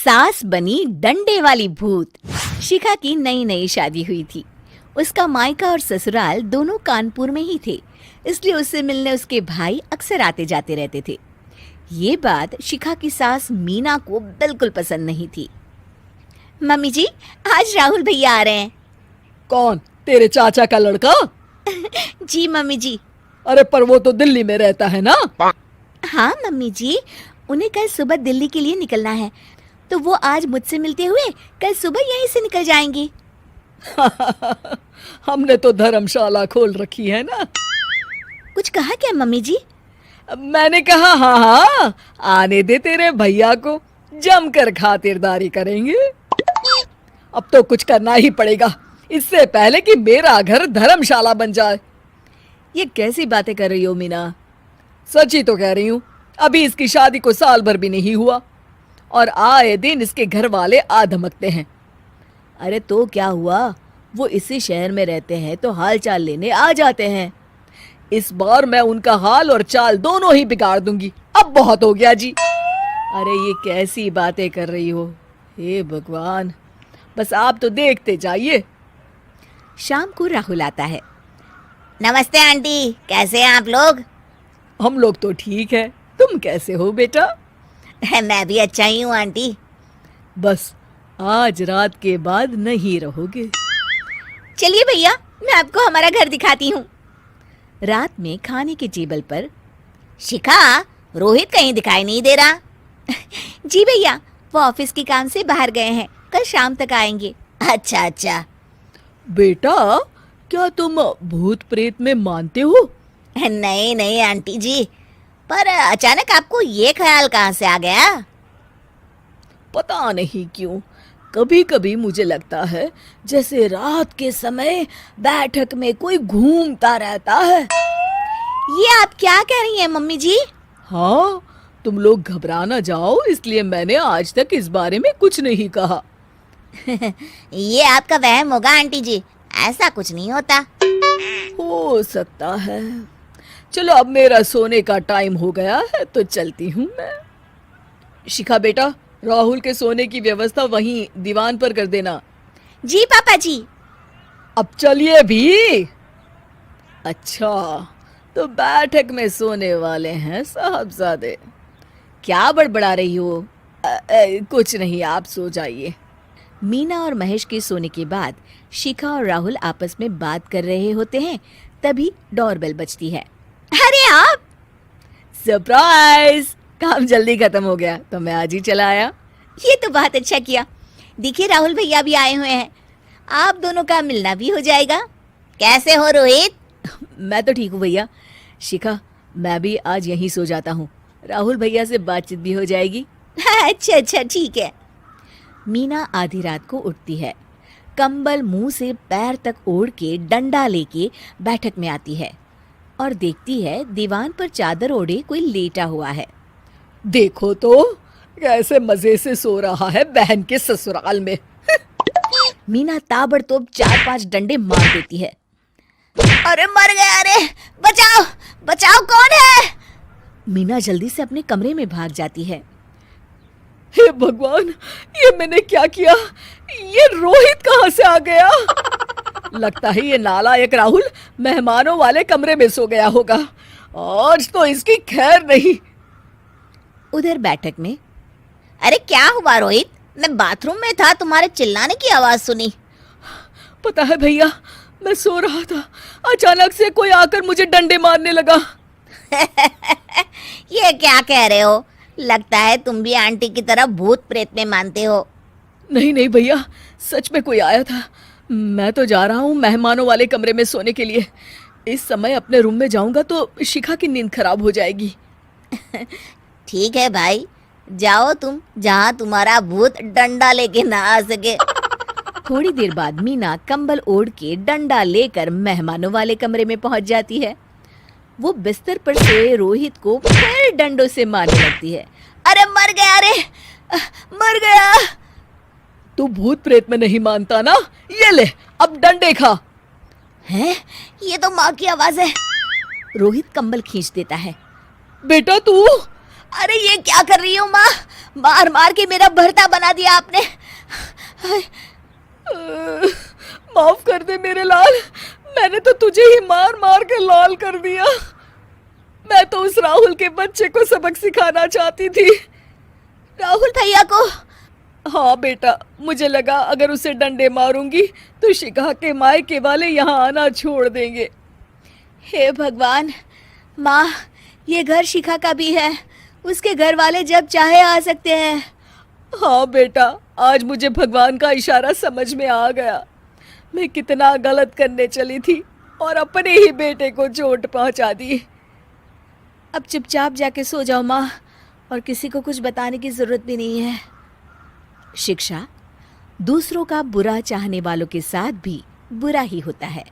सास बनी डंडे वाली भूत। शिखा की नई नई शादी हुई थी। उसका मायका और ससुराल दोनों कानपुर में ही थे, इसलिए उससे मिलने उसके भाई अक्सर आते जाते रहते थे। ये बात शिखा की सास मीना को बिल्कुल पसंद नहीं थी। मम्मी जी, आज राहुल भैया आ रहे हैं। कौन, तेरे चाचा का लड़का? जी मम्मी जी। अरे पर वो तो दिल्ली में रहता है ना। हाँ मम्मी जी, उन्हें कल सुबह दिल्ली के लिए निकलना है, तो वो आज मुझसे मिलते हुए कल सुबह यहीं से निकल जाएंगे। हमने तो धर्मशाला खोल रखी है ना। कुछ कहा क्या मम्मी जी? मैंने कहा हाँ हाँ, आने दे तेरे भैया को, जमकर खातिरदारी करेंगे। अब तो कुछ करना ही पड़ेगा, इससे पहले कि मेरा घर धर्मशाला बन जाए। ये कैसी बातें कर रही हो मीना? सच ही तो कह रही हूँ। अभी इसकी शादी को साल भर भी नहीं हुआ और आए दिन इसके घर वाले आ धमकते हैं। अरे तो क्या हुआ, वो इसी शहर में रहते हैं तो हाल चाल लेने आ जाते हैं। इस बार मैं उनका हाल और चाल दोनों ही बिगाड़ दूंगी। अब बहुत हो गया जी। अरे ये कैसी बातें कर रही हो, हे भगवान, बस आप तो देखते जाइए। शाम को राहुल आता है। नमस्ते आंटी, कैसे हैं आप लोग? हम लोग तो ठीक है, तुम कैसे हो बेटा? मैं भी अच्छा ही हूँ आंटी। बस आज रात के बाद नहीं रहोगे। चलिए भैया, मैं आपको हमारा घर दिखाती हूँ। रात में खाने के टेबल पर शिखा, रोहित कहीं दिखाई नहीं दे रहा। जी भैया, वो ऑफिस के काम से बाहर गए हैं, कल शाम तक आएंगे। अच्छा अच्छा। बेटा, क्या तुम भूत प्रेत में मानते हो? नहीं नहीं आंटी जी, पर अचानक आपको ये ख्याल कहाँ से आ गया? पता नहीं क्यों, कभी कभी मुझे लगता है जैसे रात के समय बैठक में कोई घूमता रहता है। ये आप क्या कह रही हैं मम्मी जी? हाँ, तुम लोग घबरा ना जाओ, इसलिए मैंने आज तक इस बारे में कुछ नहीं कहा। ये आपका वहम होगा आंटी जी, ऐसा कुछ नहीं होता। हो सकता है। चलो अब मेरा सोने का टाइम हो गया है तो चलती हूँ मैं। शिखा बेटा, राहुल के सोने की व्यवस्था वहीं दीवान पर कर देना। जी पापा जी। अब चलिए भी। अच्छा, तो बैठक में सोने वाले हैं साहबजादे। क्या बड़बड़ा रही हो? कुछ नहीं, आप सो जाइए। मीना और महेश के सोने के बाद शिखा और राहुल आपस में बात कर रहे होते हैं, तभी डोरबेल बजती है। अरे आप! सरप्राइज! काम जल्दी खत्म हो गया तो मैं आज ही चला आया। ये तो बहुत अच्छा किया। देखिए राहुल भैया भी आए हुए हैं, आप दोनों का मिलना भी हो जाएगा। कैसे हो रोहित? मैं तो ठीक हूँ भैया। शिखा, मैं भी आज यहीं सो जाता हूँ, राहुल भैया से बातचीत भी हो जाएगी। अच्छा अच्छा, ठीक है। मीना आधी रात को उठती है, कंबल मुंह से पैर तक ओढ़ के डंडा लेके बैठक में आती है और देखती है दीवान पर चादर ओढ़े कोई लेटा हुआ है। देखो तो कैसे मजे से सो रहा है बहन के ससुराल में। मीना ताबड़तोड़ 4-5 डंडे मार देती है। अरे मर गया, अरे बचाओ बचाओ, कौन है? मीना जल्दी से अपने कमरे में भाग जाती है। हे भगवान, ये मैंने क्या किया? ये रोहित कहाँ से आ गया? लगता है ये नालायक राहुल मेहमानों वाले कमरे में सो गया होगा। आज तो इसकी खैर नहीं। उधर बैठक में, अरे क्या हुआ रोहित? मैं बाथरूम में था, तुम्हारे चिल्लाने की आवाज सुनी। पता है भैया, मैं सो रहा था, अचानक से कोई आकर मुझे डंडे मारने लगा। ये क्या कह रहे हो? लगता है तुम भी आंटी की तरह भूत प्रेत में मानते हो। नहीं नहीं भैया, सच में कोई आया था। मैं तो जा रहा हूँ मेहमानों वाले कमरे में सोने के लिए। इस समय अपने रूम में जाऊंगा तो शिखा की नींद खराब हो जाएगी। ठीक है भाई, जाओ तुम, जहाँ तुम्हारा भूत डंडा लेके ना आ सके। थोड़ी देर बाद मीना कंबल ओढ़ के डंडा लेकर मेहमानों वाले कमरे में पहुंच जाती है। वो बिस्तर पर से रोहित को फिर डंडों से मारने लगती है। अरे मर गया, अरे मर गया। तू भूत प्रेत में नहीं मानता ना? ये ले, अब डंडे खा। हैं? ये तो माँ की आवाज है। रोहित कंबल खींच देता है। बेटा तू, अरे ये क्या कर रही हो माँ? मार मार के मेरा भरता बना दिया आपने। माफ कर दे मेरे लाल, मैंने तो तुझे ही मार मार के लाल कर दिया। मैं तो उस राहुल के बच्चे को सबक सिखाना चाहती थी। राहुल भैया को? हाँ बेटा, मुझे लगा अगर उसे डंडे मारूंगी तो शिखा के मायके वाले यहाँ आना छोड़ देंगे। हे भगवान, माँ ये घर शिखा का भी है, उसके घर वाले जब चाहे आ सकते हैं। हाँ बेटा, आज मुझे भगवान का इशारा समझ में आ गया। मैं कितना गलत करने चली थी और अपने ही बेटे को चोट पहुंचा दी। अब चुपचाप जाके सो जाओ माँ, और किसी को कुछ बताने की जरूरत भी नहीं है। शिक्षा दूसरों का बुरा चाहने वालों के साथ भी बुरा ही होता है।